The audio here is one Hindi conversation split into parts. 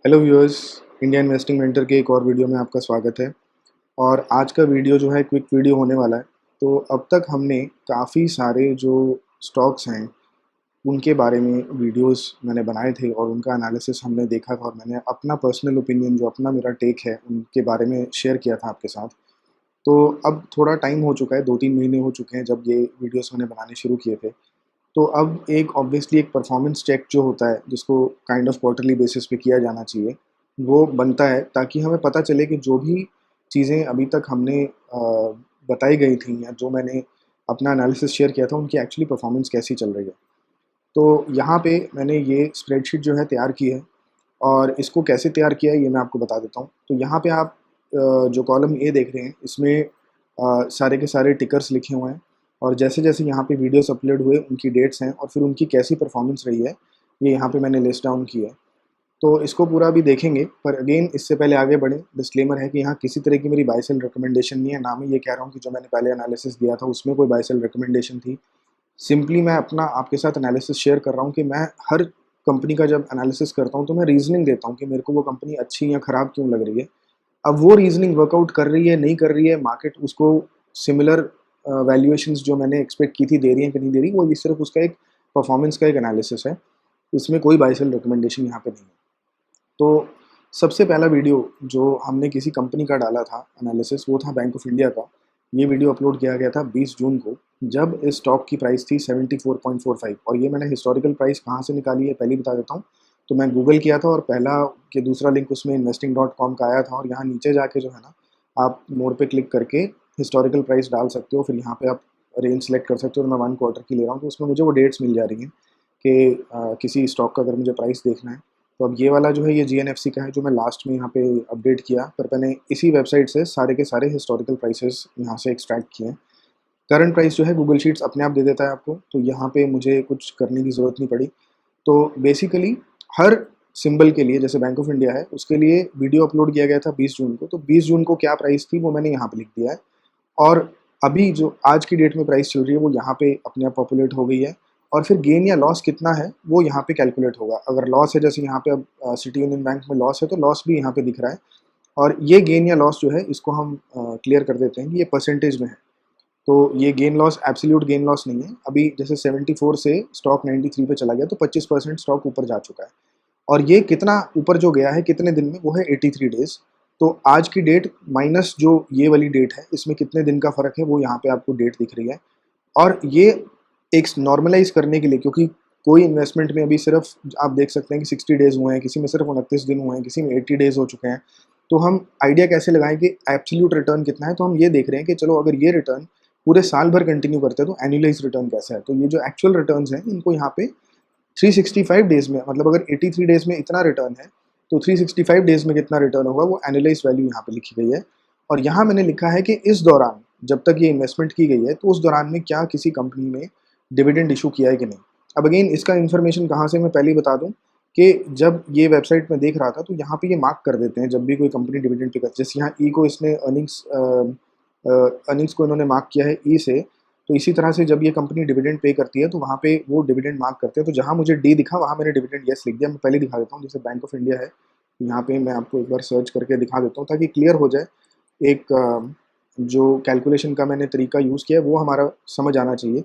Hello viewers, India investing mentor के एक और वीडियो में आपका स्वागत है। और आज का वीडियो जो है क्विक वीडियो होने वाला है। तो अब तक हमने काफ़ी सारे जो स्टॉक्स हैं उनके बारे में वीडियोस मैंने बनाए थे और उनका एनालिसिस हमने देखा था और मैंने अपना पर्सनल ओपिनियन जो अपना मेरा टेक है उनके बारे में शेयर किया था आपके साथ। तो अब थोड़ा टाइम हो चुका है, 2-3 महीने हो चुके हैं जब ये वीडियोस मैंने बनाने शुरू किए थे। तो अब एक ऑब्वियसली एक परफॉर्मेंस चेक जो होता है जिसको काइंड ऑफ क्वार्टरली बेसिस पे किया जाना चाहिए, वो बनता है ताकि हमें पता चले कि जो भी चीज़ें अभी तक हमने बताई गई थी या जो मैंने अपना एनालिसिस शेयर किया था उनकी एक्चुअली परफॉर्मेंस कैसी चल रही है। तो यहाँ पे मैंने ये स्प्रेडशीट जो है तैयार की है और इसको कैसे तैयार किया है ये मैं आपको बता देता हूँ। तो यहाँ पे आप जो कॉलम ए देख रहे हैं इसमें सारे के सारे टिकर्स लिखे हुए हैं और जैसे-जैसे यहाँ पे वीडियोस अपलोड हुए उनकी डेट्स हैं और फिर उनकी कैसी परफॉर्मेंस रही है, ये यहाँ पे मैंने लिस्ट डाउन की है। तो इसको पूरा अभी देखेंगे, पर अगेन इससे पहले आगे बढ़ें, डिस्क्लेमर है कि यहाँ किसी तरह की मेरी बाय सेल रिकमेंडेशन नहीं है, ना मैं ये कह रहा हूँ कि जो मैंने पहले एनालिसिस दिया था उसमें कोई बाय सेल रिकमेंडेशन थी। सिंपली मैं अपना आपके साथ एनालिसिस शेयर कर रहा हूँ कि मैं हर कंपनी का जब एनालिसिस करता हूँ तो मैं रीज़निंग देता हूँ कि मेरे को वो कंपनी अच्छी या ख़राब क्यों लग रही है। अब वो रीज़निंग वर्कआउट कर रही है, नहीं कर रही है, मार्केट उसको सिमिलर वैल्यूएशंस जो मैंने एक्सपेक्ट की थी दे रही है कि नहीं दे रही, वो ये सिर्फ़ उसका एक परफॉर्मेंस का एक एनालिसिस है। इसमें कोई बाय सेल रिकमेंडेशन यहाँ पे नहीं है। तो सबसे पहला वीडियो जो हमने किसी कंपनी का डाला था एनालिसिस, वो था बैंक ऑफ इंडिया का। ये वीडियो अपलोड किया गया था 20 जून को, जब इस स्टॉक की प्राइस थी 74.45। और ये मैंने हिस्टोरिकल प्राइस कहाँ से निकाली है पहले ही बता देता हूँ। तो मैं गूगल किया था और पहला कि दूसरा लिंक उसमें investing.com का आया था और यहाँ नीचे जाके जो है ना, आप मोर पे क्लिक करके हिस्टोरिकल प्राइस डाल सकते हो। फिर यहाँ पे आप रेंज सेलेक्ट कर सकते हो और मैं 1 क्वार्टर की ले रहा हूँ, तो उसमें मुझे वो डेट्स मिल जा रही हैं कि किसी स्टॉक का अगर मुझे प्राइस देखना है। तो अब ये वाला जो है ये जीएनएफसी का है जो मैं लास्ट में यहाँ पे अपडेट किया, पर मैंने इसी वेबसाइट से सारे के सारे हिस्टोरिकल प्राइसेस यहाँ से एक्सट्रैक्ट किए हैं। करंट प्राइस जो है गूगल शीट्स अपने आप दे देता है आपको, तो यहाँ पे मुझे कुछ करने की ज़रूरत नहीं पड़ी। तो बेसिकली हर सिंबल के लिए, जैसे बैंक ऑफ इंडिया है उसके लिए वीडियो अपलोड किया गया था 20 जून को, तो 20 जून को क्या प्राइस थी वो मैंने यहाँ पे लिख दिया है। और अभी जो आज की डेट में प्राइस चल रही है वो यहाँ पे अपने आप पॉपुलेट हो गई है। और फिर गेन या लॉस कितना है वो यहाँ पे कैलकुलेट होगा। अगर लॉस है, जैसे यहाँ पे अब सिटी यूनियन बैंक में लॉस है, तो लॉस भी यहाँ पे दिख रहा है। और ये गेन या लॉस जो है इसको हम क्लियर कर देते हैं कि ये परसेंटेज में है। तो ये gain loss absolute gain loss नहीं है। अभी जैसे 74 से स्टॉक 93 पे चला गया तो 25% स्टॉक ऊपर जा चुका है। और ये कितना ऊपर जो गया है कितने दिन में, वो है 83 डेज़। तो आज की डेट माइनस जो ये वाली डेट है, इसमें कितने दिन का फ़र्क है वो यहाँ पे आपको डेट दिख रही है। और ये एक नॉर्मलाइज़ करने के लिए, क्योंकि कोई इन्वेस्टमेंट में अभी सिर्फ आप देख सकते हैं कि 60 डेज़ हुए हैं, किसी में सिर्फ 29 दिन हुए हैं, किसी में 80 डेज़ हो चुके हैं। तो हम आइडिया कैसे लगाएँ कि एब्सोल्यूट रिटर्न कितना है? तो हम ये देख रहे हैं कि चलो अगर ये रिटर्न पूरे साल भर कंटिन्यू करते हैं तो एनुअलाइज़्ड रिटर्न कैसा है? तो ये जो एक्चुअल रिटर्न्स हैं इनको यहाँ पे 365 डेज़ में, मतलब अगर 83 डेज़ में इतना रिटर्न है, तो 365 डेज़ में कितना रिटर्न होगा वो एनालाइज़ वैल्यू यहाँ पे लिखी गई है। और यहाँ मैंने लिखा है कि इस दौरान जब तक ये इन्वेस्टमेंट की गई है, तो उस दौरान में क्या किसी कंपनी ने डिविडेंड इश्यू किया है कि नहीं। अब अगेन इसका इन्फॉर्मेशन कहाँ से, मैं पहले ही बता दूँ कि जब ये वेबसाइट में देख रहा था तो यहाँ पे ये मार्क कर देते हैं जब भी कोई कंपनी डिविडेंड पे करती है। जैसे यहाँ ई को इसने अर्निंग्स को इन्होंने मार्क किया है ई से, तो इसी तरह से जब ये कंपनी डिविडेंड पे करती है तो वहाँ पे वो डिविडेंड मार्क करते हैं। तो जहाँ मुझे डी दिखा वहाँ मैंने डिविडेंड येस लिख दिया। मैं पहले दिखा देता हूँ, जैसे बैंक ऑफ इंडिया है, यहाँ पे मैं आपको एक बार सर्च करके दिखा देता हूँ ताकि क्लियर हो जाए। एक जो कैलकुलेशन का मैंने तरीका यूज़ किया है वो हमारा समझ आना चाहिए,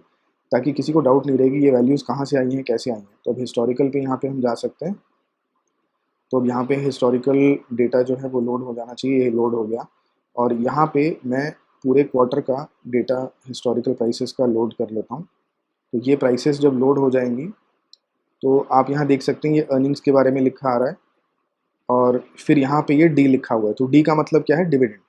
ताकि किसी को डाउट नहीं रहेगी ये वैल्यूज़ कहाँ से आई हैं, कैसे आई हैं। तो अब हिस्टोरिकल पे यहाँ पे हम जा सकते हैं। तो अब यहाँ पे हिस्टोरिकल डेटा जो है वो लोड हो जाना चाहिए, ये लोड हो गया। और यहाँ पे मैं पूरे क्वार्टर का डेटा हिस्टोरिकल प्राइसेस का लोड कर लेता हूँ। तो ये प्राइसेस जब लोड हो जाएंगी तो आप यहाँ देख सकते हैं ये अर्निंग्स के बारे में लिखा आ रहा है और फिर यहाँ पे ये डी लिखा हुआ है। तो डी का मतलब क्या है, डिविडेंड।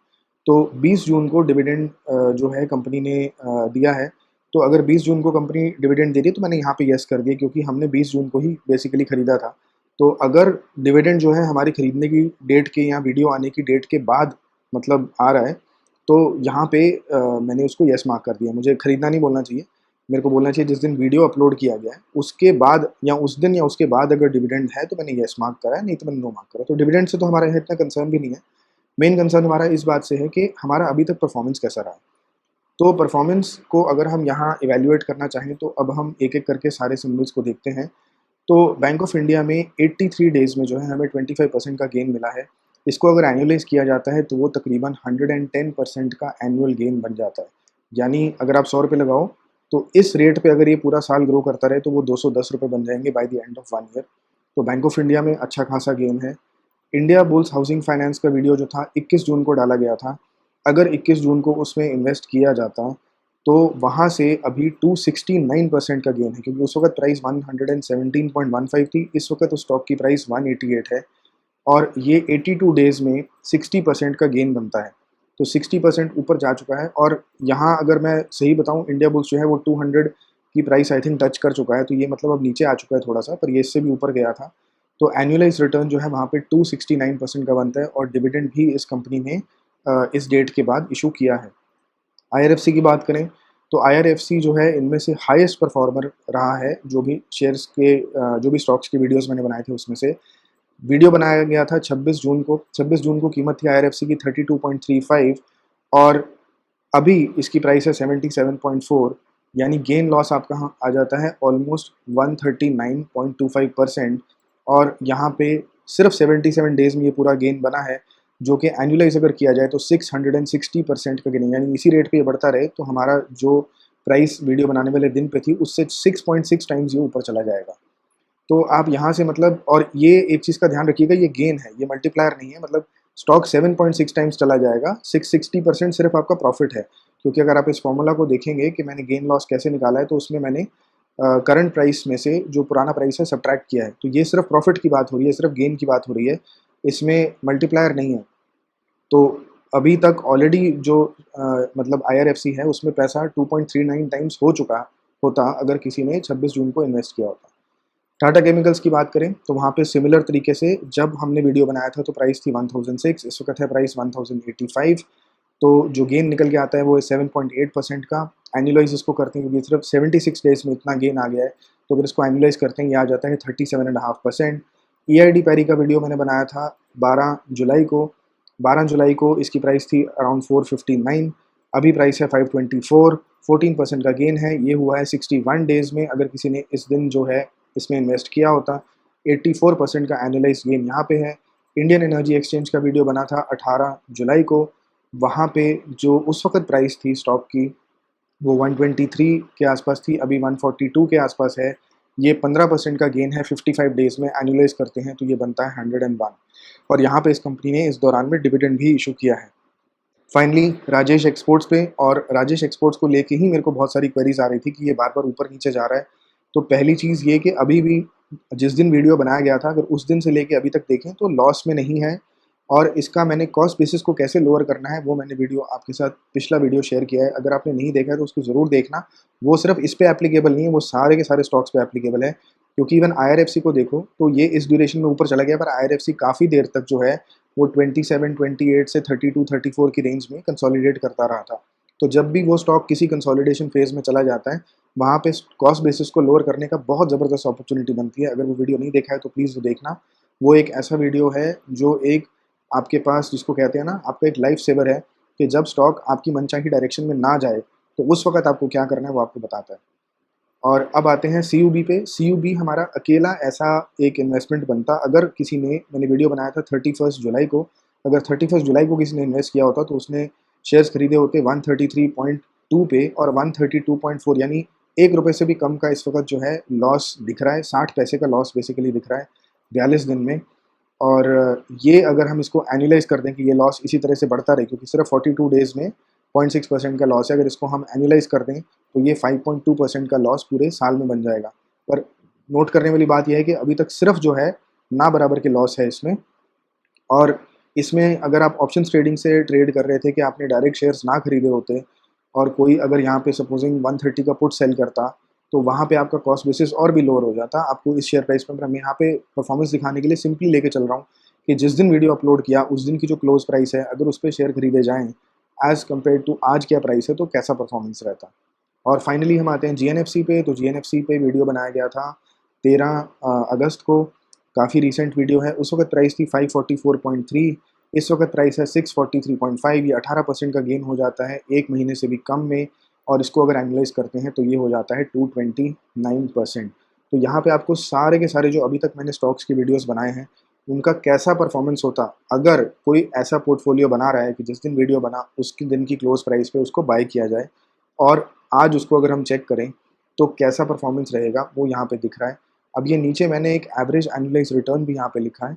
तो 20 जून को डिविडेंड जो है कंपनी ने दिया है। तो अगर 20 जून को कंपनी डिविडेंड दे रही है तो मैंने यहाँ पे येस कर दिया, क्योंकि हमने 20 जून को ही बेसिकली खरीदा था। तो अगर डिविडेंड जो है हमारी खरीदने की डेट के या वीडियो आने की डेट के बाद मतलब आ रहा है, तो यहाँ पे मैंने उसको येस मार्क कर दिया। मुझे खरीदना नहीं बोलना चाहिए, मेरे को बोलना चाहिए जिस दिन वीडियो अपलोड किया गया है उसके बाद या उस दिन या उसके बाद अगर डिविडेंड है तो मैंने येस मार्क करा है, नहीं तो मैंने नो मार्क करा। तो डिविडेंड से तो हमारा यहाँ इतना कंसर्न भी नहीं है। मेन कंसर्न हमारा इस बात से है कि हमारा अभी तक परफॉर्मेंस कैसा रहा है। तो परफॉर्मेंस को अगर हम यहाँ इवैल्यूएट करना चाहें तो अब हम एक-एक करके सारे सिम्बल्स को देखते हैं। तो बैंक ऑफ इंडिया में 83 डेज़ में जो है हमें 25% का गेन मिला है। इसको अगर एनुअलाइज़ किया जाता है तो वो तकरीबन 110% का एनुअल गेन बन जाता है। यानी अगर आप ₹100 लगाओ, तो इस रेट पे अगर ये पूरा साल ग्रो करता रहे तो वो ₹210 बन जाएँगे by the end of 1 year. तो बैंक ऑफ इंडिया में अच्छा खासा गेन है। इंडिया बुल्स हाउसिंग फाइनेंस का वीडियो जो था 21 जून को डाला गया था। अगर 21 जून को उसमें इन्वेस्ट किया जाता, तो वहाँ से अभी 269% का गेन है, क्योंकि उस वक़्त प्राइस 117.15 थी, इस वक़्त उस स्टॉक की प्राइस 188 है और ये 82 डेज़ में 60% का गेन बनता है। तो 60% ऊपर जा चुका है और यहाँ अगर मैं सही बताऊँ, इंडिया बुल्स जो है वो 200 की प्राइस आई थिंक टच कर चुका है, तो ये मतलब अब नीचे आ चुका है थोड़ा-सा, पर ये इससे भी ऊपर गया था। तो एनुअलाइज़्ड रिटर्न जो है वहाँ पे 269% का बनता है और डिविडेंड भी इस कंपनी ने इस डेट के बाद इश्यू किया है। आईआरएफसी की बात करें, तो आईआरएफसी जो है इनमें से हाईएस्ट परफॉर्मर रहा है, जो भी शेयर्स के जो भी स्टॉक्स के वीडियोज़ मैंने बनाए थे उसमें से। वीडियो बनाया गया था 26 जून को, 26 जून को कीमत थी आईआरएफसी की 32.35 और अभी इसकी प्राइस है 77.4, यानी गेन लॉस आपका यहाँ आ जाता है ऑलमोस्ट 139.25% और यहाँ पे सिर्फ 77 डेज़ में ये पूरा गेन बना है, जो कि एनुअलाइज़ अगर किया जाए तो 660% का गेन है। यानी इसी रेट पे ये बढ़ता रहे तो हमारा जो प्राइस वीडियो बनाने वाले दिन पे थी उससे 6.6 टाइम्स ये ऊपर चला जाएगा। तो आप यहाँ से मतलब, और ये एक चीज़ का ध्यान रखिएगा, ये गेन है, ये मल्टीप्लायर नहीं है। मतलब स्टॉक 7.6 टाइम्स चला जाएगा, 660% सिर्फ आपका प्रॉफिट है। क्योंकि अगर आप इस फॉर्मूला को देखेंगे कि मैंने गेन लॉस कैसे निकाला है, तो उसमें मैंने करंट प्राइस में से जो पुराना प्राइस है सब्ट्रैक्ट किया है। तो ये सिर्फ प्रॉफिट की बात हो रही है, सिर्फ गेन की बात हो रही है, इसमें मल्टीप्लायर नहीं है। तो अभी तक ऑलरेडी जो मतलब आईआरएफसी है उसमें पैसा 2.39 टाइम्स हो चुका होता अगर किसी ने 26 जून को इन्वेस्ट किया होता। टाटा केमिकल्स की बात करें तो वहाँ पे सिमिलर तरीके से जब हमने वीडियो बनाया था तो प्राइस थी 1006, इस वक्त है प्राइस 1085। तो जो गेन निकल के आता है वो है 7.8% का। एनुअलाइज इसको करते हैं क्योंकि सिर्फ 76 डेज में इतना गेन आ गया है, तो अगर इसको एनुअलाइज करते हैं ये आ जाता है 37.5%। ईआईडी पैरी का वीडियो मैंने बनाया था 12 जुलाई को। 12 जुलाई को इसकी प्राइस थी अराउंड 459, अभी प्राइस है 524, 14% का गेन है। ये हुआ है 61 डेज़ में। अगर किसी ने इस दिन जो है इसमें इन्वेस्ट किया होता, 84% का एनुअलाइज गेन यहाँ पे है। इंडियन एनर्जी एक्सचेंज का वीडियो बना था 18 जुलाई को। वहाँ पे जो उस वक़्त प्राइस थी स्टॉक की वो 123 के आसपास थी, अभी 142 के आसपास है। ये 15% का गेन है 55 डेज़ में। एनुअलाइज़ करते हैं तो ये बनता है 101 और यहाँ पे इस कंपनी ने इस दौरान में डिविडेंड भी इश्यू किया है। फाइनली राजेश एक्सपोर्ट्स पे, और राजेश एक्सपोर्ट्स को लेके ही मेरे को बहुत सारी क्वेरीज आ रही थी कि ये बार बार ऊपर नीचे जा रहा है। तो पहली चीज़ ये कि अभी भी जिस दिन वीडियो बनाया गया था, अगर उस दिन से लेके अभी तक देखें तो लॉस में नहीं है। और इसका मैंने कॉस्ट बेसिस को कैसे लोअर करना है वो मैंने वीडियो आपके साथ पिछला वीडियो शेयर किया है। अगर आपने नहीं देखा है तो उसको ज़रूर देखना। वो सिर्फ इस पे एप्लीकेबल नहीं है, वो सारे के सारे स्टॉक्स पे एप्लीकेबल है। क्योंकि इवन आईआरएफसी को देखो तो ये इस ड्यूरेशन में ऊपर चला गया, पर आईआरएफसी काफ़ी देर तक जो है वो 27, 28 से 32, 34 की रेंज में कंसोलिडेट करता रहा था। तो जब भी वो स्टॉक किसी कंसोलिडेशन फेज़ में चला जाता है, वहाँ पे कॉस्ट बेसिस को लोअर करने का बहुत ज़बरदस्त अपॉर्चुनिटी बनती है। अगर वो वीडियो नहीं देखा है तो प्लीज़ वो देखना। वो एक ऐसा वीडियो है जो एक आपके पास, जिसको कहते हैं ना, आपका एक लाइफ सेवर है कि जब स्टॉक आपकी मनचाही डायरेक्शन में ना जाए, तो उस वक़्त आपको क्या करना है वो आपको बताता है। और अब आते हैं सीयूबी पे। सीयूबी हमारा अकेला ऐसा एक इन्वेस्टमेंट बनता अगर किसी ने, मैंने वीडियो बनाया था 31 जुलाई को, अगर 31 जुलाई को किसी ने इन्वेस्ट किया होता तो उसने शेयर्स खरीदे होते 133.2 पे और 132.4, यानी ₹1 से भी कम का इस वक़्त जो है लॉस दिख रहा है। 60 पैसे का लॉस बेसिकली दिख रहा है 42 दिन में। और ये अगर हम इसको एनुअलाइज़ कर दें कि ये लॉस इसी तरह से बढ़ता रहे, क्योंकि सिर्फ 42 डेज़ में 0.6% का लॉस है, अगर इसको हम एनुअलाइज़ कर दें तो ये 5.2% का लॉस पूरे साल में बन जाएगा। पर नोट करने वाली बात यह है कि अभी तक सिर्फ जो है ना बराबर के लॉस है इसमें। और इसमें अगर आप ऑप्शंस ट्रेडिंग से ट्रेड कर रहे थे कि आपने डायरेक्ट शेयर्स ना खरीदे होते और कोई अगर यहाँ पे सपोजिंग 130 का पुट सेल करता, तो वहाँ पे आपका कॉस्ट बेसिस और भी लोअर हो जाता आपको इस शेयर प्राइस में। मैं यहाँ पे परफॉर्मेंस दिखाने के लिए सिंपली लेके चल रहा हूँ कि जिस दिन वीडियो अपलोड किया उस दिन की जो क्लोज प्राइस है, अगर उस पर शेयर खरीदे जाएँ एज़ कम्पेयर टू आज क्या प्राइस है, तो कैसा परफॉर्मेंस रहता। और फाइनली हम आते हैं जीएनएफसी पे। तो जीएनएफसी पे वीडियो बनाया गया था 13 अगस्त को, काफ़ी रीसेंट वीडियो है। उस वक्त प्राइस थी 544.3, इस वक्त प्राइस है 643.5। ये 18% का गेन हो जाता है एक महीने से भी कम में, और इसको अगर एनालाइज करते हैं तो ये हो जाता है 229%। तो यहाँ पे आपको सारे के सारे जो अभी तक मैंने स्टॉक्स की वीडियोस बनाए हैं उनका कैसा परफॉर्मेंस होता, अगर कोई ऐसा पोर्टफोलियो बना रहा है कि जिस दिन वीडियो बना उसके दिन की क्लोज प्राइस पे उसको बाय किया जाए, और आज उसको अगर हम चेक करें तो कैसा परफॉर्मेंस रहेगा वो यहाँ पे दिख रहा है। अब ये नीचे मैंने एक एवरेज एनुअलाइज रिटर्न भी यहाँ पे लिखा है।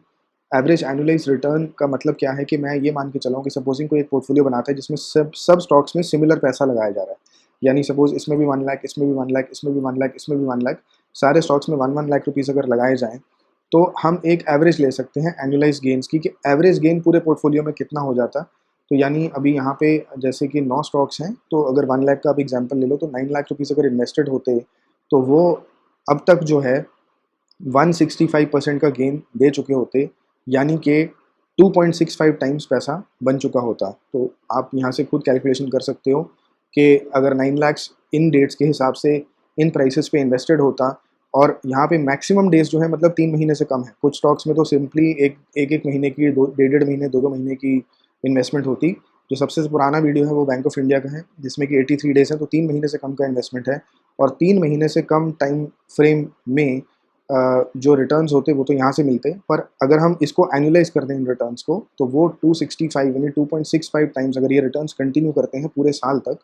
एवरेज एनुअलाइज रिटर्न का मतलब क्या है कि मैं ये मान के चला हूँ कि सपोजिंग कोई एक पोर्टफोलियो बनाता है जिसमें सब स्टॉक्स में सिमिलर पैसा लगाया जा रहा है, यानी सपोज इसमें भी 1 लाख, इसमें भी 1 लाख, इसमें भी 1 लाख, इसमें भी 1 लाख, सारे स्टॉक्स में 1 लाख रुपीज़ अगर लगाए जाएँ तो हम एक एवरेज ले सकते हैं एनुअलाइज गेन्स की, कि एवरेज गेन पूरे पोर्टफोलियो में कितना हो जाता। तो यानी अभी यहाँ पे जैसे कि 9 स्टॉक्स हैं, तो अगर 1 लाख का आप एग्जांपल ले लो तो 9 लाख रुपीज़ अगर इन्वेस्टेड होते तो वो अब तक जो है 165% का गेन दे चुके होते, यानी कि 2.65 टाइम्स पैसा बन चुका होता। तो आप यहाँ से खुद कैलकुलेशन कर सकते हो कि अगर 9 लाख्स इन डेट्स के हिसाब से इन प्राइसेस पे इन्वेस्टेड होता, और यहाँ पे मैक्सिमम डेज़ जो है मतलब 3 महीने से कम है। कुछ स्टॉक्स में तो सिंपली एक महीने की, डेढ़ महीने, 2 महीने की इन्वेस्टमेंट होती। जो सबसे पुराना वीडियो है वो बैंक ऑफ इंडिया का है जिसमें कि 83 डेज़ है, तो 3 महीने से कम का इन्वेस्टमेंट है। और 3 महीने से कम टाइम फ्रेम में जो रिटर्न्स होते वो तो यहाँ से मिलते, पर अगर हम इसको एनुअलाइज़ कर दें इन रिटर्न्स को तो वो 265 यानी 2.65 टाइम्स अगर ये रिटर्न्स कंटिन्यू करते हैं पूरे साल तक,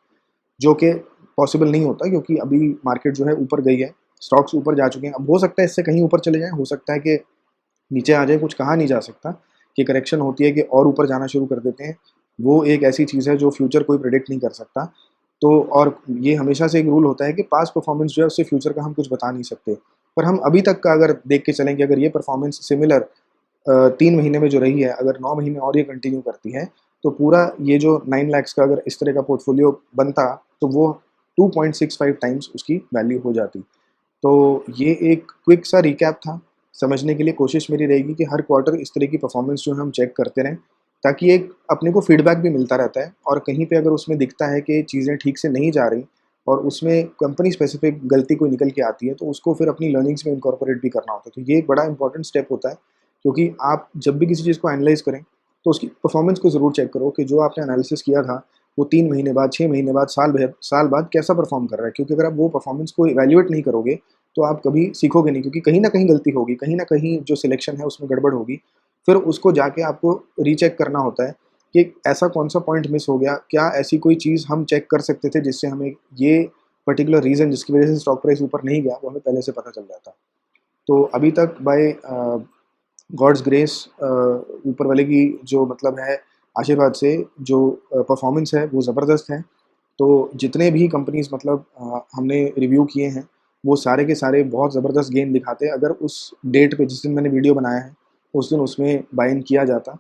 जो कि पॉसिबल नहीं होता क्योंकि अभी मार्केट जो है ऊपर गई है, स्टॉक्स ऊपर जा चुके हैं। अब हो सकता है इससे कहीं ऊपर चले जाएँ, हो सकता है कि नीचे आ जाए, कुछ कहा नहीं जा सकता, कि करेक्शन होती है कि और ऊपर जाना शुरू कर देते हैं। वो एक ऐसी चीज़ है जो फ्यूचर कोई प्रेडिक्ट नहीं कर सकता। तो और ये हमेशा से एक रूल होता है कि पास्ट परफॉर्मेंस जो है उससे फ्यूचर का हम कुछ बता नहीं सकते। पर हम अभी तक का अगर देख के चलें कि अगर ये परफॉर्मेंस सिमिलर 3 महीने में जो रही है, अगर 9 महीने और ये कंटिन्यू करती है, तो पूरा ये जो 9 लैक्स का अगर इस तरह का पोर्टफोलियो बनता, तो वो 2.65 टाइम्स उसकी वैल्यू हो जाती। तो ये एक क्विक सा रिकैप था। समझने के लिए कोशिश मेरी रहेगी कि हर क्वार्टर इस तरह की परफॉर्मेंस जो है हम चेक करते रहें, ताकि एक अपने को फीडबैक भी मिलता रहता है, और कहीं पे अगर उसमें दिखता है कि चीज़ें ठीक से नहीं जा रही और उसमें कंपनी स्पेसिफिक गलती कोई निकल के आती है, तो उसको फिर अपनी लर्निंग्स में इनकॉर्पोरेट भी करना होता है। तो ये एक बड़ा इंपॉर्टेंट स्टेप होता है, क्योंकि आप जब भी किसी चीज़ को एनालाइज़ करें, तो उसकी परफॉर्मेंस को ज़रूर चेक करो कि जो आपने एनालिसिस किया था, वो 3 महीने बाद, 6 महीने बाद, साल बाद कैसा परफॉर्म कर रहा है। क्योंकि अगर आप वो परफॉर्मेंस को इवैल्यूएट नहीं करोगे, तो आप कभी सीखोगे नहीं, क्योंकि कहीं न कहीं गलती होगी, कहीं न कहीं जो सिलेक्शन है उसमें गड़बड़ होगी। फिर उसको जाके आपको रीचेक करना होता है कि ऐसा कौन-सा पॉइंट मिस हो गया, क्या ऐसी कोई चीज़ हम चेक कर सकते थे जिससे हमें ये पर्टिकुलर रीज़न जिसकी वज़ह से स्टॉक प्राइस ऊपर नहीं गया, वो हमें पहले से पता चल जाता। तो अभी तक बाय गॉड्स ग्रेस, ऊपर वाले की जो मतलब है आशीर्वाद से, जो परफॉर्मेंस है वो ज़बरदस्त है। तो जितने भी कंपनीज़ मतलब हमने रिव्यू किए हैं, वो सारे के सारे बहुत ज़बरदस्त गेन दिखाते हैं अगर उस डेट पे जिस दिन मैंने वीडियो बनाया है, उस दिन उसमें बाय इन किया जाता।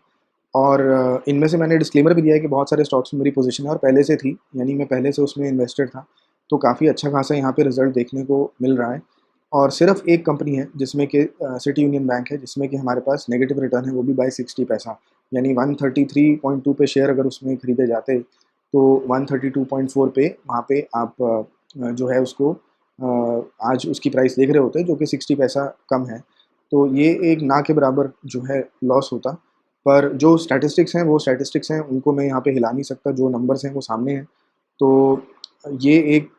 और इनमें से मैंने डिस्क्लेमर भी दिया है कि बहुत सारे स्टॉक्स में मेरी पोज़ीशन है और पहले से थी, यानी मैं पहले से उसमें इन्वेस्टेड था। तो काफ़ी अच्छा खासा यहाँ पे रिज़ल्ट देखने को मिल रहा है। और सिर्फ़ एक कंपनी है जिसमें कि सिटी यूनियन बैंक है, जिसमें कि हमारे पास नेगेटिव रिटर्न है, वो भी बाय 60 पैसा, यानी 133.2 पे शेयर अगर उसमें खरीदे जाते, तो 132.4 पे वहाँ पे आप जो है उसको आज उसकी प्राइस देख रहे होते, जो कि 60 पैसा कम है। तो ये एक ना के बराबर जो है लॉस होता। पर जो स्टैटिस्टिक्स हैं, वो स्टैटिस्टिक्स हैं, उनको मैं यहाँ पे हिला नहीं सकता, जो नंबर्स हैं वो सामने हैं। तो ये एक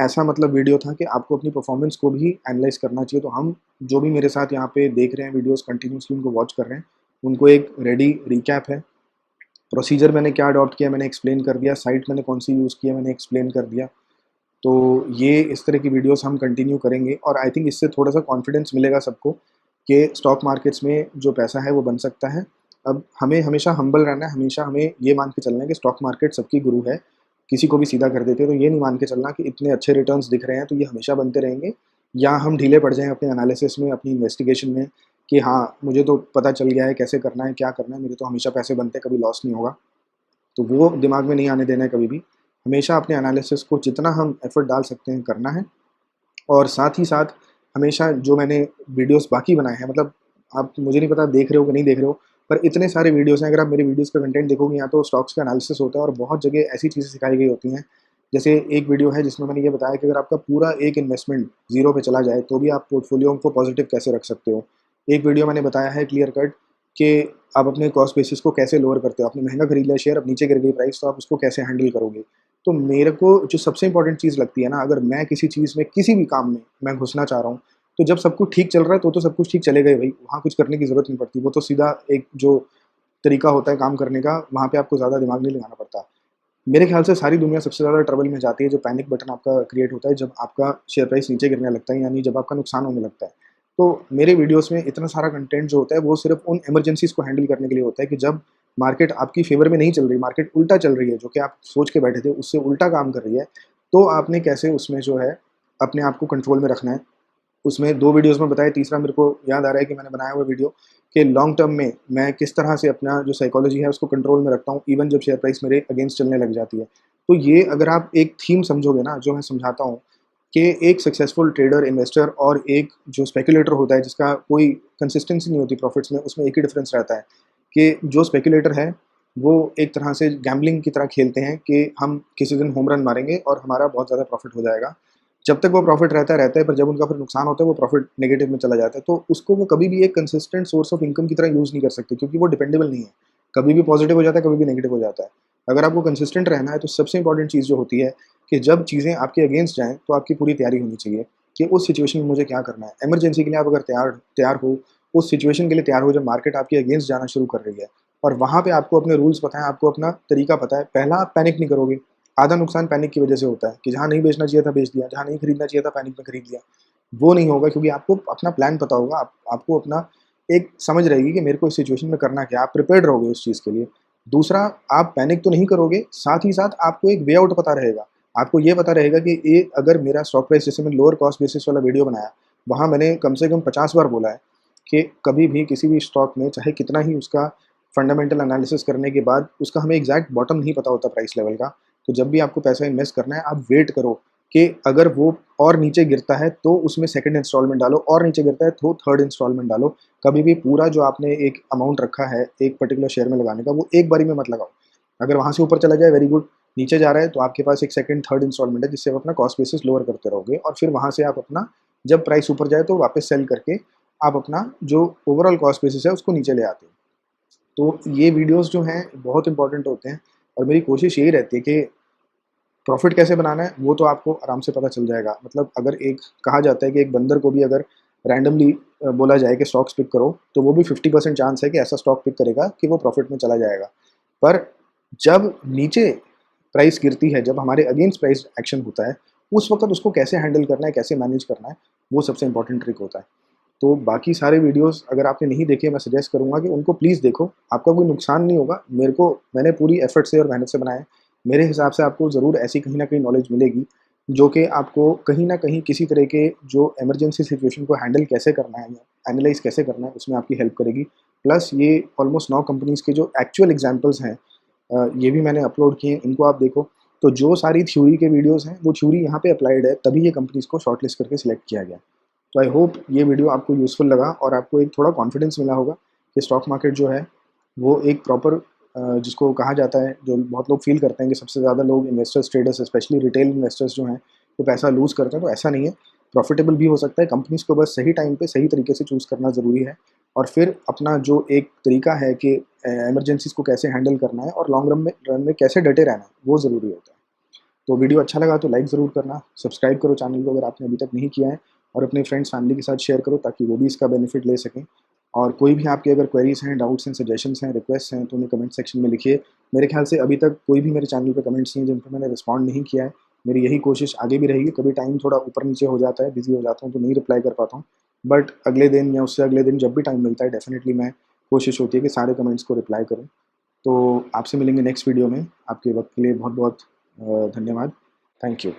ऐसा मतलब वीडियो था कि आपको अपनी परफॉर्मेंस को भी एनालाइज़ करना चाहिए। तो हम जो भी मेरे साथ यहाँ पे देख रहे हैं वीडियोज़, कंटिन्यूअसली उनको वॉच कर रहे हैं, उनको एक रेडी रिकैप है। प्रोसीजर मैंने क्या अडॉप्ट किया मैंने एक्सप्लेन कर दिया, साइट मैंने कौन-सी यूज़ की है मैंने एक्सप्लेन कर दिया। तो ये इस तरह की वीडियोज़ हम कंटिन्यू करेंगे, और आई थिंक इससे थोड़ा-सा कॉन्फिडेंस मिलेगा सबको कि स्टॉक मार्केट्स में जो पैसा है वो बन सकता है। अब हमें हमेशा हम्बल रहना है, हमेशा हमें ये मान के चलना है कि स्टॉक मार्केट सबकी गुरु है, किसी को भी सीधा कर देती है। तो ये नहीं मान के चलना कि इतने अच्छे रिटर्न्स दिख रहे हैं तो ये हमेशा बनते रहेंगे, या हम ढीले पड़ जाएँ अपने एनालिसिस में, अपनी इन्वेस्टिगेशन में, कि हाँ, मुझे तो पता चल गया है कैसे करना है, क्या करना है, मेरे तो हमेशा पैसे बनते हैं, कभी लॉस नहीं होगा। तो वो दिमाग में नहीं आने देना है कभी भी। हमेशा अपने एनालिसिस को जितना हम एफ़र्ट डाल सकते हैं करना है, और साथ ही साथ हमेशा जो मैंने वीडियोज़ बाकी बनाए हैं, मतलब आप मुझे नहीं पता देख रहे हो कि नहीं देख रहे हो, पर इतने सारे वीडियोज़ हैं, अगर आप मेरे वीडियोज़ का कंटेंट देखोगे, यहाँ तो स्टॉक्स का एनालिसिस होता है और बहुत जगह ऐसी चीज़ें सिखाई गई होती हैं। जैसे एक वीडियो है जिसमें मैंने ये बताया कि अगर आपका पूरा एक इन्वेस्टमेंट ज़ीरो पे चला जाए, तो भी आप पोर्टफ़ोलियो को पॉज़िटिव कैसे रख सकते हो। एक वीडियो मैंने बताया है क्लियर कट कि आप अपने कॉस्ट बेसिस को कैसे लोअर करते हो। आपने महँगा खरीद लिया शेयर, अब नीचे गिर गई प्राइस, तो आप उसको कैसे हैंडल करोगे। तो मेरे को जो सबसे इम्पोर्टेंट चीज़ लगती है ना, अगर मैं किसी चीज़ में, किसी भी काम में मैं घुसना चाह रहा हूँ, तो जब सब कुछ ठीक चल रहा है तो सब कुछ ठीक चलेगा ही भाई, वहाँ कुछ करने की ज़रूरत नहीं पड़ती। वो तो सीधा एक जो तरीका होता है काम करने का, वहाँ पे आपको ज़्यादा दिमाग नहीं लगाना पड़ता। मेरे ख्याल से सारी दुनिया सबसे ज़्यादा ट्रबल में जाती है, जो पैनिक बटन आपका क्रिएट होता है जब आपका शेयर प्राइस नीचे गिरने लगता है, यानी जब आपका नुकसान होने लगता है। तो मेरे वीडियोज़ में इतना सारा कंटेंट जो होता है वो सिर्फ़ उन इमरजेंसीज़ को हैंडल करने के लिए होता है कि जब मार्केट आपकी फ़ेवर में नहीं चल रही, मार्केट उल्टा चल रही है, जो कि आप सोच के बैठे थे उससे उल्टा काम कर रही है, तो आपने कैसे उसमें जो है अपने आप को कंट्रोल में रखना है। उसमें 2 वीडियोज़ में बताया, तीसरा मेरे को याद आ रहा है कि मैंने बनाया हुआ वीडियो कि लॉन्ग टर्म में मैं किस तरह से अपना जो साइकोलॉजी है उसको कंट्रोल में रखता हूँ, इवन जब शेयर प्राइस मेरे अगेंस्ट चलने लग जाती है। तो ये अगर आप एक थीम समझोगे ना, जो मैं समझाता हूँ कि एक सक्सेसफुल ट्रेडर, इन्वेस्टर और एक जो स्पेक्युलेटर होता है जिसका कोई कंसिस्टेंसी नहीं होती प्रॉफिट्स में, उसमें एक ही डिफरेंस रहता है कि जो स्पेक्युलेटर है, वो एक तरह से गैम्बलिंग की तरह खेलते हैं कि हम किसी दिन होम रन मारेंगे और हमारा बहुत ज़्यादा प्रॉफिट हो जाएगा। जब तक वो प्रॉफिट रहता है, पर जब उनका फिर नुकसान होता है, वो प्रॉफिट नेगेटिव में चला जाता है। तो उसको वो कभी भी एक कंसिस्टेंट सोर्स ऑफ इनकम की तरह यूज़ नहीं कर सकते, क्योंकि वो डिपेंडेबल नहीं है। कभी भी पॉजिटिव हो जाता है, कभी भी नेगेटिव हो जाता है। अगर आपको कंसिस्टेंट रहना है, तो सबसे इंपॉर्टेंट चीज़ जो होती है कि जब चीज़ें आपके अगेंस्ट जाएँ, तो आपकी पूरी तैयारी होनी चाहिए कि उस सिचुएशन में मुझे क्या करना है। इमरजेंसी के लिए आप अगर तैयार तैयार हो, उस सिचुएशन के लिए तैयार हो जब मार्केट आपके अगेंस्ट जाना शुरू कर रही है, और वहाँ पे आपको अपने रूल्स पता है, आपको अपना तरीका पता है। पहला, आप पैनिक नहीं करोगे। आधा नुकसान पैनिक की वजह से होता है कि जहाँ नहीं बेचना चाहिए था बेच दिया, जहाँ नहीं खरीदना चाहिए था पैनिक में खरीद लिया। वो नहीं होगा, क्योंकि आपको अपना प्लान पता होगा, आपको अपना एक समझ रहेगी कि मेरे को इस सिचुएशन में करना क्या है, आप प्रिपेयर्ड रहोगे उस चीज़ के लिए। दूसरा, आप पैनिक तो नहीं करोगे, साथ ही साथ आपको एक वे आउट पता रहेगा। आपको ये पता रहेगा कि ये अगर मेरा स्टॉक प्राइस, जैसे मैंने लोअर कॉस्ट बेसिस वाला वीडियो बनाया, वहाँ मैंने कम से कम 50 बार बोला है कि कभी भी किसी भी स्टॉक में चाहे कितना ही उसका फंडामेंटल एनालिसिस करने के बाद उसका हमें एग्जैक्ट बॉटम नहीं पता होता प्राइस लेवल का। तो जब भी आपको पैसा इन्वेस्ट करना है, आप वेट करो कि अगर वो और नीचे गिरता है तो उसमें सेकंड इंस्टॉलमेंट डालो, और नीचे गिरता है तो थर्ड इंस्टॉलमेंट डालो। कभी भी पूरा जो आपने एक अमाउंट रखा है एक पर्टिकुलर शेयर में लगाने का, वो एक बारी में मत लगाओ। अगर वहाँ से ऊपर चला जाए, वेरी गुड। नीचे जा रहा है तो आपके पास एक सेकंड थर्ड इंस्टॉलमेंट है, जिससे आप अपना कॉस्ट बेसिस लोअर करते रहोगे, और फिर वहाँ से आप अपना, जब प्राइस ऊपर जाए तो वापस सेल करके आप अपना जो ओवरऑल कॉस्ट बेसिस है उसको नीचे ले आते हो। तो ये वीडियोज़ जो हैं बहुत इंपॉर्टेंट होते हैं, और मेरी कोशिश यही रहती है कि प्रॉफ़िट कैसे बनाना है, वो तो आपको आराम से पता चल जाएगा। मतलब अगर एक कहा जाता है कि एक बंदर को भी अगर रैंडमली बोला जाए कि स्टॉक्स पिक करो, तो वो भी 50% चांस है कि ऐसा स्टॉक पिक करेगा कि वो प्रॉफ़िट में चला जाएगा। पर जब नीचे प्राइस गिरती है, जब हमारे अगेंस्ट प्राइस एक्शन होता है, उस वक़्त उसको कैसे हैंडल करना है, कैसे मैनेज करना है, वो सबसे इम्पोर्टेंट ट्रिक होता है। तो बाकी सारे वीडियोज़ अगर आपने नहीं देखे, मैं सजेस्ट करूँगा कि उनको प्लीज़ देखो, आपका कोई नुकसान नहीं होगा। मैंने पूरी एफ़र्ट से और मेहनत से बनाए हैं। मेरे हिसाब से आपको ज़रूर ऐसी कहीं न कहीं नॉलेज मिलेगी, जो कि आपको कहीं न कहीं किसी तरह के जो इमरजेंसी सिचुएशन को हैंडल कैसे करना है या एनालाइज़ कैसे करना है, उसमें आपकी हेल्प करेगी। प्लस ये ऑलमोस्ट 9 कंपनीज़ के जो एक्चुअल एग्ज़ाम्पल्स हैं, ये भी मैंने अपलोड किए हैं, इनको आप देखो। तो जो सारी थ्योरी के वीडियोज़ हैं, वो थ्योरी यहाँ पे अप्लाइड है, तभी ये कंपनीज़ को शॉर्टलिस्ट करके सिलेक्ट किया गया। तो आई होप ये वीडियो आपको यूज़फुल लगा और आपको एक थोड़ा कॉन्फिडेंस मिला होगा कि स्टॉक मार्केट जो है वो एक प्रॉपर, जिसको कहा जाता है, जो बहुत लोग फ़ील करते हैं कि सबसे ज़्यादा लोग investors, traders, specially retail investors जो हैं, वो पैसा लूज़ करते हैं, तो ऐसा नहीं है। प्रॉफिटेबल भी हो सकता है। कंपनीज़ को बस सही टाइम पे सही तरीके से चूज़ करना ज़रूरी है, और फिर अपना जो एक तरीका है कि इमरजेंसीज़ को कैसे हैंडल करना है और लॉन्ग रन में कैसे डटे रहना है, वो ज़रूरी होता है। तो वीडियो अच्छा लगा तो लाइक ज़रूर करना, सब्सक्राइब करो चैनल को अगर आपने अभी तक नहीं किया है, और अपने फ्रेंड्स फैमिली के साथ शेयर करो ताकि वो भी इसका बेनिफिट ले सकें। और कोई भी आपकी अगर क्वेरीज़ हैं, डाउट्स हैं, सजेशंस हैं, रिक्वेस्ट हैं, तो उन्हें कमेंट सेक्शन में लिखिए। मेरे ख्याल से अभी तक कोई भी मेरे चैनल पे कमेंट्स नहीं है जिन पे मैंने रिस्पॉन्ड नहीं किया है। मेरी यही कोशिश आगे भी रहेगी। कभी टाइम थोड़ा ऊपर-नीचे हो जाता है, बिज़ी हो जाता हूँ तो नहीं रिप्लाई कर पाता हूँ। बट अगले दिन या उससे अगले दिन जब भी टाइम मिलता है, डेफ़िनिटली मैं कोशिश होती है कि सारे कमेंट्स को रिप्लाई करूँ। तो आपसे मिलेंगे नेक्स्ट वीडियो में। आपके वक़्त के लिए बहुत-बहुत धन्यवाद। Thank you.